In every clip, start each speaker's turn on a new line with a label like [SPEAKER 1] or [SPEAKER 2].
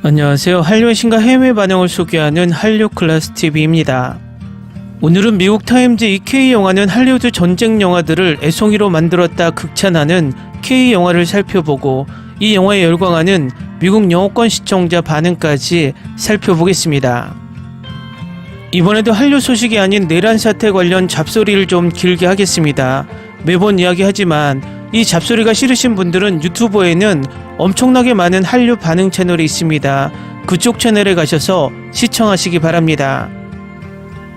[SPEAKER 1] 안녕하세요. 한류의 신과 해외 반응을 소개하는 한류클래스TV입니다. 오늘은 미국 타임즈 이 K영화는 할리우드 전쟁 영화들을 애송이로 만들었다 극찬하는 K영화를 살펴보고 이 영화에 열광하는 미국 영어권 시청자 반응까지 살펴보겠습니다. 이번에도 한류 소식이 아닌 내란 사태 관련 잡소리를 좀 길게 하겠습니다. 매번 이야기하지만 이 잡소리가 싫으신 분들은 유튜브에는 엄청나게 많은 한류 반응 채널이 있습니다. 그쪽 채널에 가셔서 시청하시기 바랍니다.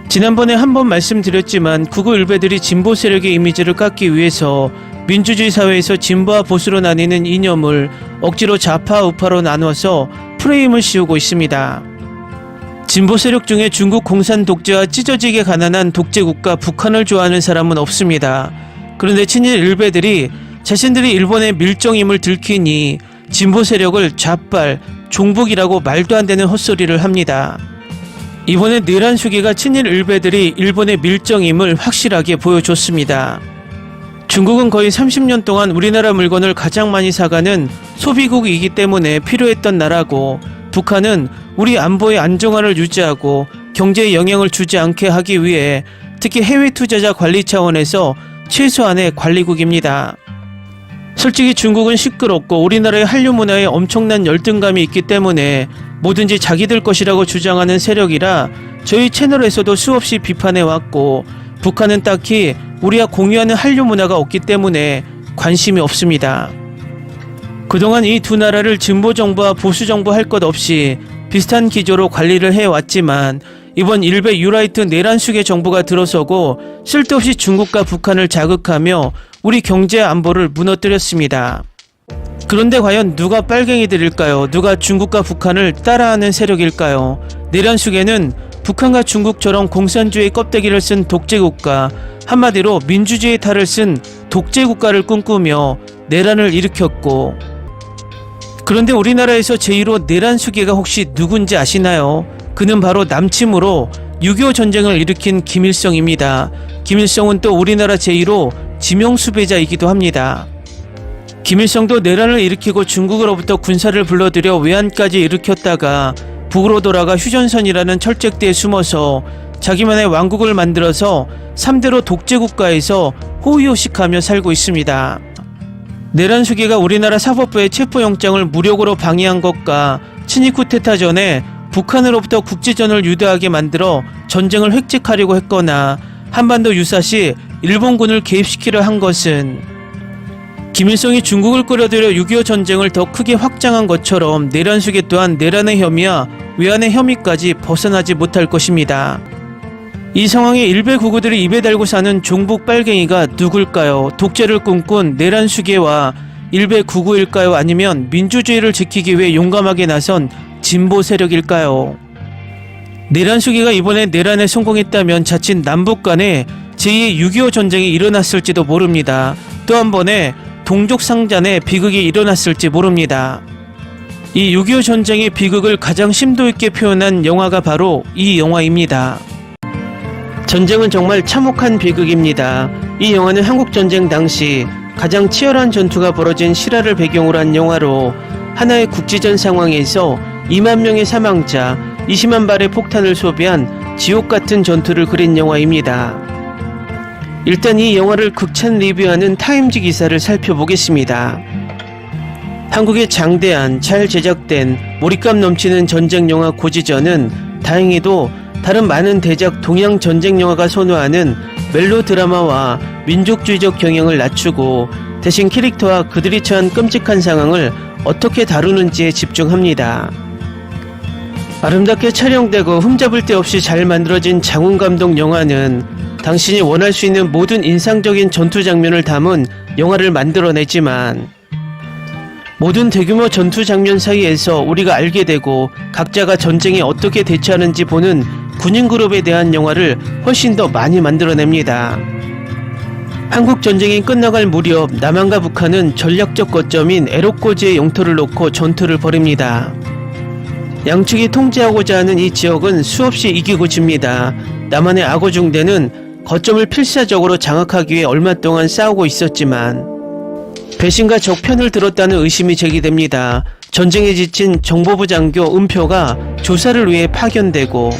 [SPEAKER 1] 지난번에 한번 말씀드렸지만 극우 일베들이 진보 세력의 이미지를 깎기 위해서 민주주의 사회에서 진보와 보수로 나뉘는 이념을 억지로 좌파 우파로 나눠서 프레임을 씌우고 있습니다. 진보 세력 중에 중국 공산 독재와 찢어지게 가난한 독재국가 북한을 좋아하는 사람은 없습니다. 그런데 친일 일베들이 자신들이 일본의 밀정임을 들키니 진보 세력을 좌빨, 종북이라고 말도 안 되는 헛소리를 합니다. 이번에 내란 수기가 친일 일베들이 일본의 밀정임을 확실하게 보여줬습니다. 중국은 거의 30년 동안 우리나라 물건을 가장 많이 사가는 소비국이기 때문에 필요했던 나라고, 북한은 우리 안보의 안정화를 유지하고 경제에 영향을 주지 않게 하기 위해 특히 해외 투자자 관리 차원에서 최소한의 관리국입니다. 솔직히 중국은 시끄럽고 우리나라의 한류 문화에 엄청난 열등감이 있기 때문에 뭐든지 자기들 것이라고 주장하는 세력이라 저희 채널에서도 수없이 비판해왔고, 북한은 딱히 우리와 공유하는 한류 문화가 없기 때문에 관심이 없습니다. 그동안 이 두 나라를 진보정부와 보수정부 할 것 없이 비슷한 기조로 관리를 해왔지만 이번 일베 유라이트 내란 수계 정부가 들어서고 쓸데없이 중국과 북한을 자극하며 우리 경제 안보를 무너뜨렸습니다. 그런데 과연 누가 빨갱이들일까요? 누가 중국과 북한을 따라하는 세력일까요? 내란 수계는 북한과 중국처럼 공산주의 껍데기를 쓴 독재국가, 한마디로 민주주의 탈을 쓴 독재국가를 꿈꾸며 내란을 일으켰고, 그런데 우리나라에서 제1호 내란 수계가 혹시 누군지 아시나요? 그는 바로 남침으로 6.25 전쟁을 일으킨 김일성입니다. 김일성은 또 우리나라 제1호 지명수배자이기도 합니다. 김일성도 내란을 일으키고 중국으로부터 군사를 불러들여 외환까지 일으켰다가 북으로 돌아가 휴전선이라는 철책대에 숨어서 자기만의 왕국을 만들어서 3대로 독재국가에서 호의호식하며 살고 있습니다. 내란 수계가 우리나라 사법부의 체포영장을 무력으로 방해한 것과 친일 쿠데타 전에 북한으로부터 국지전을 유도하게 만들어 전쟁을 획책하려고 했거나 한반도 유사시 일본군을 개입시키려 한 것은 김일성이 중국을 끌어들여 6.25 전쟁을 더 크게 확장한 것처럼 내란 수계 또한 내란의 혐의와 외환의 혐의까지 벗어나지 못할 것입니다. 이 상황에 일베 구구들이 입에 달고 사는 종북 빨갱이가 누굴까요? 독재를 꿈꾼 내란 수계와 일베 구구일까요? 아니면 민주주의를 지키기 위해 용감하게 나선 진보 세력일까요? 내란 수계가 이번에 내란에 성공했다면 자칫 남북 간에 제2의 6.25 전쟁이 일어났을지도 모릅니다. 또 한 번의 동족상잔의 비극이 일어났을지 모릅니다. 이 6.25 전쟁의 비극을 가장 심도 있게 표현한 영화가 바로 이 영화입니다. 전쟁은 정말 참혹한 비극입니다. 이 영화는 한국전쟁 당시 가장 치열한 전투가 벌어진 실화를 배경으로 한 영화로 하나의 국지전 상황에서 2만 명의 사망자, 20만 발의 폭탄을 소비한 지옥같은 전투를 그린 영화입니다. 일단 이 영화를 극찬 리뷰하는 타임즈 기사를 살펴보겠습니다. 한국의 장대한, 잘 제작된, 몰입감 넘치는 전쟁 영화 고지전은 다행히도 다른 많은 대작 동양 전쟁 영화가 선호하는 멜로 드라마와 민족주의적 경향을 낮추고 대신 캐릭터와 그들이 처한 끔찍한 상황을 어떻게 다루는지에 집중합니다. 아름답게 촬영되고 흠잡을 데 없이 잘 만들어진 장훈 감독 영화는 당신이 원할 수 있는 모든 인상적인 전투 장면을 담은 영화를 만들어내지만, 모든 대규모 전투 장면 사이에서 우리가 알게 되고 각자가 전쟁에 어떻게 대처하는지 보는 군인 그룹에 대한 영화를 훨씬 더 많이 만들어냅니다. 한국 전쟁이 끝나갈 무렵 남한과 북한은 전략적 거점인 에로코지의 영토를 놓고 전투를 벌입니다. 양측이 통제하고자 하는 이 지역은 수없이 이기고 집니다. 남한의 악어 중대는 거점을 필사적으로 장악하기 위해 얼마 동안 싸우고 있었지만 배신과 적편을 들었다는 의심이 제기됩니다. 전쟁에 지친 정보부 장교 은표가 조사를 위해 파견되고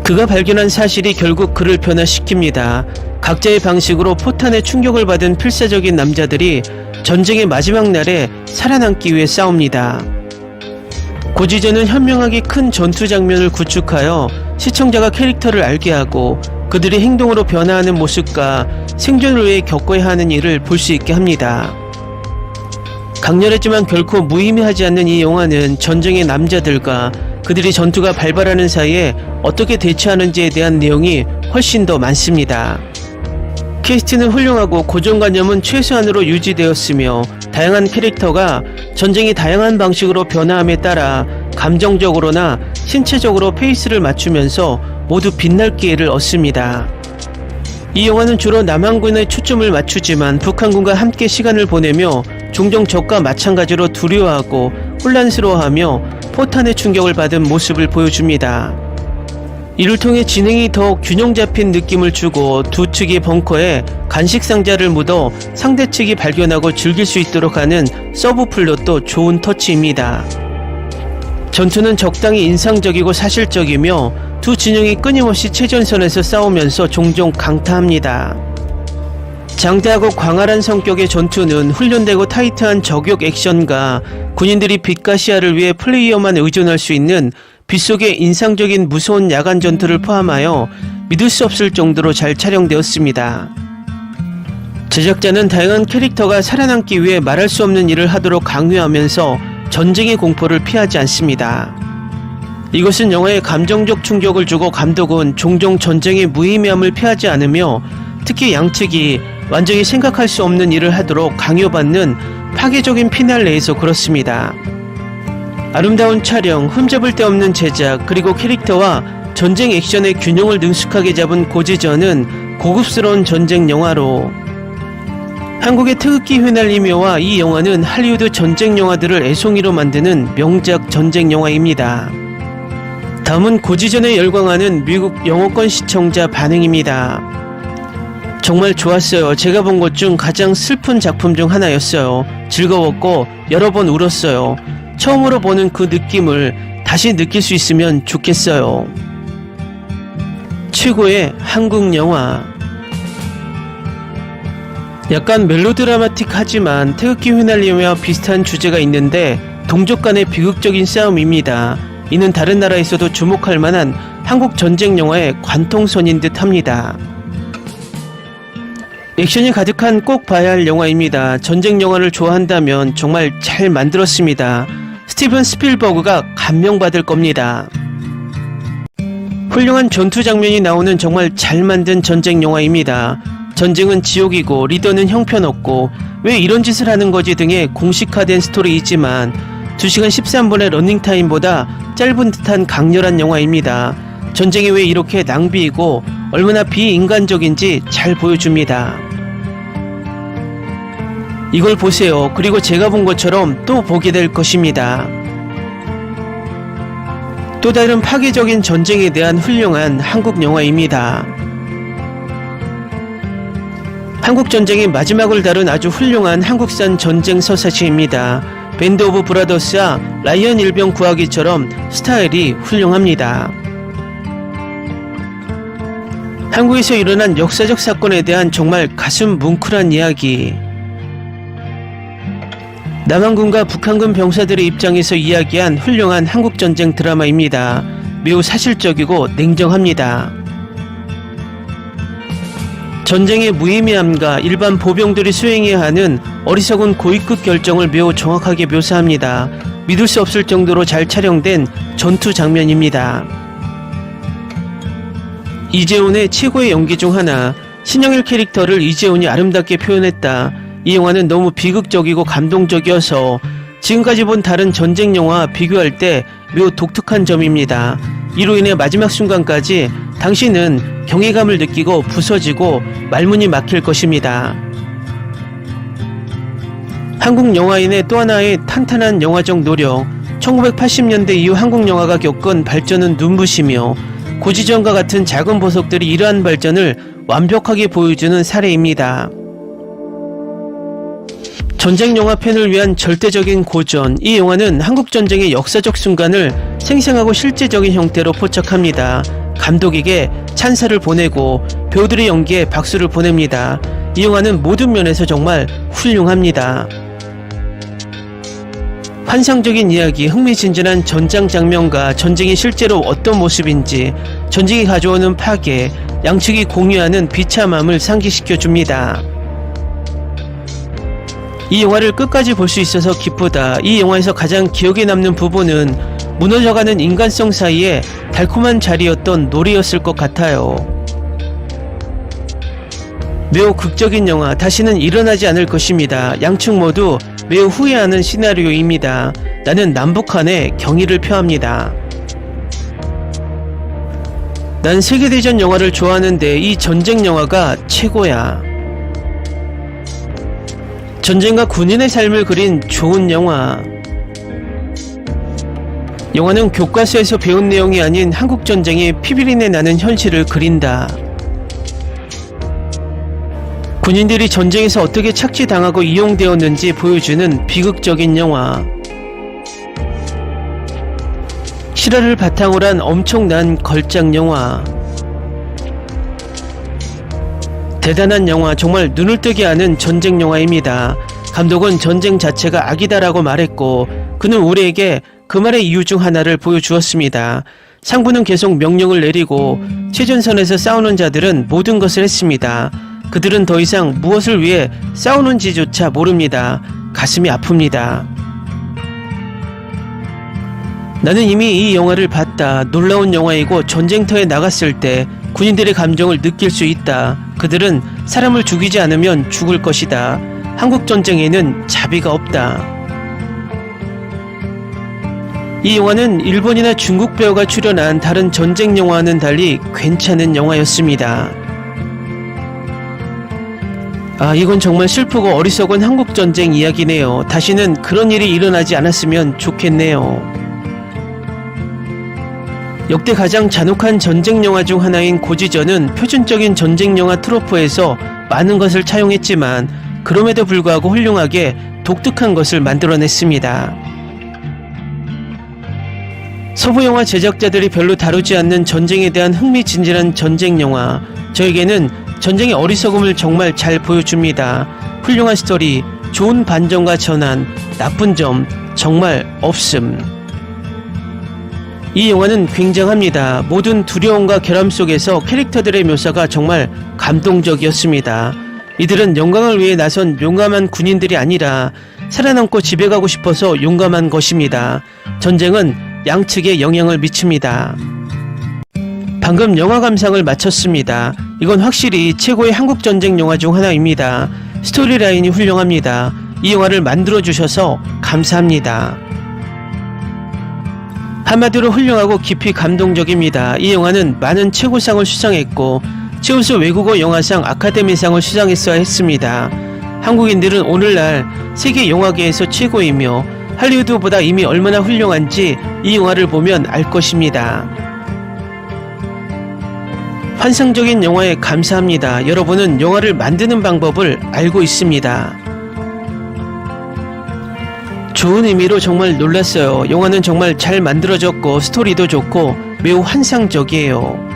[SPEAKER 1] 그가 발견한 사실이 결국 그를 변화시킵니다. 각자의 방식으로 포탄에 충격을 받은 필사적인 남자들이 전쟁의 마지막 날에 살아남기 위해 싸웁니다. 고지전은 현명하게 큰 전투 장면을 구축하여 시청자가 캐릭터를 알게 하고 그들이 행동으로 변화하는 모습과 생존을 위해 겪어야 하는 일을 볼 수 있게 합니다. 강렬했지만 결코 무의미하지 않는 이 영화는 전쟁의 남자들과 그들이 전투가 발발하는 사이에 어떻게 대처하는지에 대한 내용이 훨씬 더 많습니다. 캐스트는 훌륭하고 고정관념은 최소한으로 유지되었으며 다양한 캐릭터가 전쟁이 다양한 방식으로 변화함에 따라 감정적으로나 신체적으로 페이스를 맞추면서 모두 빛날 기회를 얻습니다. 이 영화는 주로 남한군에 초점을 맞추지만 북한군과 함께 시간을 보내며 종종 적과 마찬가지로 두려워하고 혼란스러워하며 포탄의 충격을 받은 모습을 보여줍니다. 이를 통해 진행이 더 균형 잡힌 느낌을 주고 두 측의 벙커에 간식 상자를 묻어 상대 측이 발견하고 즐길 수 있도록 하는 서브 플롯도 좋은 터치입니다. 전투는 적당히 인상적이고 사실적이며 두 진영이 끊임없이 최전선에서 싸우면서 종종 강타합니다. 장대하고 광활한 성격의 전투는 훈련되고 타이트한 저격 액션과 군인들이 빛과 시야를 위해 플레이어만 의존할 수 있는 빗속의 인상적인 무서운 야간 전투를 포함하여 믿을 수 없을 정도로 잘 촬영되었습니다. 제작자는 다양한 캐릭터가 살아남기 위해 말할 수 없는 일을 하도록 강요하면서 전쟁의 공포를 피하지 않습니다. 이것은 영화에 감정적 충격을 주고 감독은 종종 전쟁의 무의미함을 피하지 않으며 특히 양측이 완전히 생각할 수 없는 일을 하도록 강요받는 파괴적인 피날레에서 그렇습니다. 아름다운 촬영, 흠잡을 데 없는 제작, 그리고 캐릭터와 전쟁 액션의 균형을 능숙하게 잡은 고지전은 고급스러운 전쟁 영화로 한국의 태극기 휘날리며와 이 영화는 할리우드 전쟁 영화들을 애송이로 만드는 명작 전쟁 영화입니다. 다음은 고지전에 열광하는 미국 영어권 시청자 반응입니다. 정말 좋았어요. 제가 본 것 중 가장 슬픈 작품 중 하나였어요. 즐거웠고 여러 번 울었어요. 처음으로 보는 그 느낌을 다시 느낄 수 있으면 좋겠어요. 최고의 한국 영화. 약간 멜로드라마틱하지만 태극기 휘날리며와 비슷한 주제가 있는데 동족 간의 비극적인 싸움입니다. 이는 다른 나라에서도 주목할 만한 한국 전쟁 영화의 관통선인 듯 합니다. 액션이 가득한 꼭 봐야 할 영화입니다. 전쟁 영화를 좋아한다면 정말 잘 만들었습니다. 스티븐 스필버그가 감명받을 겁니다. 훌륭한 전투 장면이 나오는 정말 잘 만든 전쟁 영화입니다. 전쟁은 지옥이고 리더는 형편없고 왜 이런 짓을 하는 거지 등의 공식화된 스토리이지만 2시간 13분의 러닝타임보다 짧은 듯한 강렬한 영화입니다. 전쟁이 왜 이렇게 낭비이고 얼마나 비인간적인지 잘 보여줍니다. 이걸 보세요. 그리고 제가 본 것처럼 또 보게 될 것입니다. 또 다른 파괴적인 전쟁에 대한 훌륭한 한국 영화입니다. 한국 전쟁의 마지막을 다룬 아주 훌륭한 한국산 전쟁 서사시입니다. 밴드 오브 브라더스와 라이언 일병 구하기처럼 스타일이 훌륭합니다. 한국에서 일어난 역사적 사건에 대한 정말 가슴 뭉클한 이야기. 남한군과 북한군 병사들의 입장에서 이야기한 훌륭한 한국전쟁 드라마입니다. 매우 사실적이고 냉정합니다. 전쟁의 무의미함과 일반 보병들이 수행해야 하는 어리석은 고위급 결정을 매우 정확하게 묘사합니다. 믿을 수 없을 정도로 잘 촬영된 전투 장면입니다. 이재훈의 최고의 연기 중 하나, 신영일 캐릭터를 이재훈이 아름답게 표현했다. 이 영화는 너무 비극적이고 감동적이어서 지금까지 본 다른 전쟁 영화와 비교할 때 매우 독특한 점입니다. 이로 인해 마지막 순간까지 당신은 경외감을 느끼고 부서지고 말문이 막힐 것입니다. 한국 영화인의 또 하나의 탄탄한 영화적 노력, 1980년대 이후 한국 영화가 겪은 발전은 눈부시며 고지전과 같은 작은 보석들이 이러한 발전을 완벽하게 보여주는 사례입니다. 전쟁 영화 팬을 위한 절대적인 고전. 이 영화는 한국 전쟁의 역사적 순간을 생생하고 실제적인 형태로 포착합니다. 감독에게 찬사를 보내고 배우들의 연기에 박수를 보냅니다. 이 영화는 모든 면에서 정말 훌륭합니다. 환상적인 이야기, 흥미진진한 전장 장면과 전쟁이 실제로 어떤 모습인지, 전쟁이 가져오는 파괴, 양측이 공유하는 비참함을 상기시켜줍니다. 이 영화를 끝까지 볼 수 있어서 기쁘다. 이 영화에서 가장 기억에 남는 부분은 무너져가는 인간성 사이에 달콤한 자리였던 놀이였을 것 같아요. 매우 극적인 영화, 다시는 일어나지 않을 것입니다. 양측 모두 매우 후회하는 시나리오입니다. 나는 남북한에 경의를 표합니다. 난 세계대전 영화를 좋아하는데 이 전쟁 영화가 최고야. 전쟁과 군인의 삶을 그린 좋은 영화. 영화는 교과서에서 배운 내용이 아닌 한국 전쟁의 피비린내 나는 현실을 그린다. 군인들이 전쟁에서 어떻게 착취당하고 이용되었는지 보여주는 비극적인 영화. 실화를 바탕으로 한 엄청난 걸작 영화. 대단한 영화, 정말 눈을 뜨게 하는 전쟁 영화입니다. 감독은 전쟁 자체가 악이다라고 말했고 그는 우리에게 그 말의 이유 중 하나를 보여주었습니다. 상부는 계속 명령을 내리고 최전선에서 싸우는 자들은 모든 것을 했습니다. 그들은 더 이상 무엇을 위해 싸우는지조차 모릅니다. 가슴이 아픕니다. 나는 이미 이 영화를 봤다. 놀라운 영화이고 전쟁터에 나갔을 때 군인들의 감정을 느낄 수 있다. 그들은 사람을 죽이지 않으면 죽을 것이다. 한국 전쟁에는 자비가 없다. 이 영화는 일본이나 중국 배우가 출연한 다른 전쟁 영화와는 달리 괜찮은 영화였습니다. 이건 정말 슬프고 어리석은 한국 전쟁 이야기네요. 다시는 그런 일이 일어나지 않았으면 좋겠네요. 역대 가장 잔혹한 전쟁 영화 중 하나인 고지전은 표준적인 전쟁 영화 트로프에서 많은 것을 차용했지만 그럼에도 불구하고 훌륭하게 독특한 것을 만들어냈습니다. 서부 영화 제작자들이 별로 다루지 않는 전쟁에 대한 흥미진진한 전쟁 영화. 저에게는 전쟁의 어리석음을 정말 잘 보여줍니다. 훌륭한 스토리, 좋은 반전과 전환, 나쁜 점 정말 없음. 이 영화는 굉장합니다. 모든 두려움과 결함 속에서 캐릭터들의 묘사가 정말 감동적이었습니다. 이들은 영광을 위해 나선 용감한 군인들이 아니라 살아남고 집에 가고 싶어서 용감한 것입니다. 전쟁은 양측에 영향을 미칩니다. 방금 영화 감상을 마쳤습니다. 이건 확실히 최고의 한국 전쟁 영화 중 하나입니다. 스토리라인이 훌륭합니다. 이 영화를 만들어주셔서 감사합니다. 한마디로 훌륭하고 깊이 감동적입니다. 이 영화는 많은 최고상을 수상했고 최우수 외국어 영화상 아카데미상을 수상했어야 했습니다. 한국인들은 오늘날 세계 영화계에서 최고이며 할리우드보다 이미 얼마나 훌륭한지 이 영화를 보면 알 것입니다. 환상적인 영화에 감사합니다. 여러분은 영화를 만드는 방법을 알고 있습니다. 좋은 의미로 정말 놀랐어요. 영화는 정말 잘 만들어졌고 스토리도 좋고 매우 환상적이에요.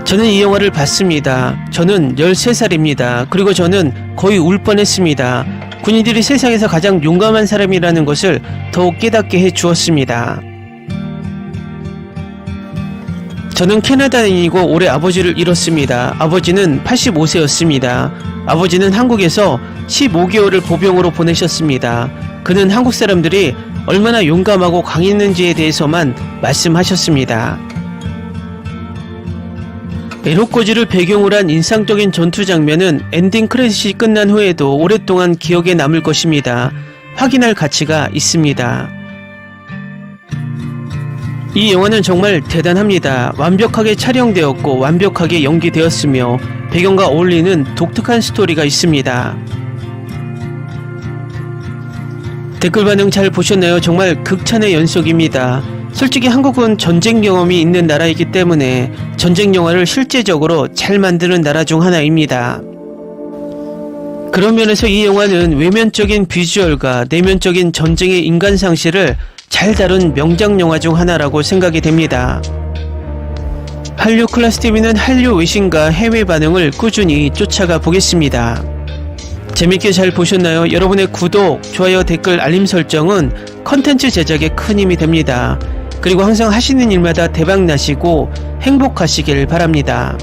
[SPEAKER 1] 저는 이 영화를 봤습니다. 저는 13살입니다. 그리고 저는 거의 울 뻔했습니다. 군인들이 세상에서 가장 용감한 사람이라는 것을 더욱 깨닫게 해 주었습니다. 저는 캐나다인이고 올해 아버지를 잃었습니다. 아버지는 85세였습니다. 아버지는 한국에서 15개월을 보병으로 보내셨습니다. 그는 한국 사람들이 얼마나 용감하고 강했는지에 대해서만 말씀하셨습니다. 에로꼬지를 배경으로 한 인상적인 전투 장면은 엔딩 크레딧이 끝난 후에도 오랫동안 기억에 남을 것입니다. 확인할 가치가 있습니다. 이 영화는 정말 대단합니다. 완벽하게 촬영되었고 완벽하게 연기되었으며 배경과 어울리는 독특한 스토리가 있습니다. 댓글 반응 잘 보셨나요? 정말 극찬의 연속입니다. 솔직히 한국은 전쟁 경험이 있는 나라이기 때문에 전쟁 영화를 실제적으로 잘 만드는 나라 중 하나입니다. 그런 면에서 이 영화는 외면적인 비주얼과 내면적인 전쟁의 인간 상실을 잘 다룬 명작 영화 중 하나라고 생각이 됩니다. 한류 클래스TV는 한류 외신과 해외 반응을 꾸준히 쫓아가 보겠습니다. 재밌게 잘 보셨나요? 여러분의 구독, 좋아요, 댓글, 알림 설정은 컨텐츠 제작에 큰 힘이 됩니다. 그리고 항상 하시는 일마다 대박 나시고 행복하시길 바랍니다.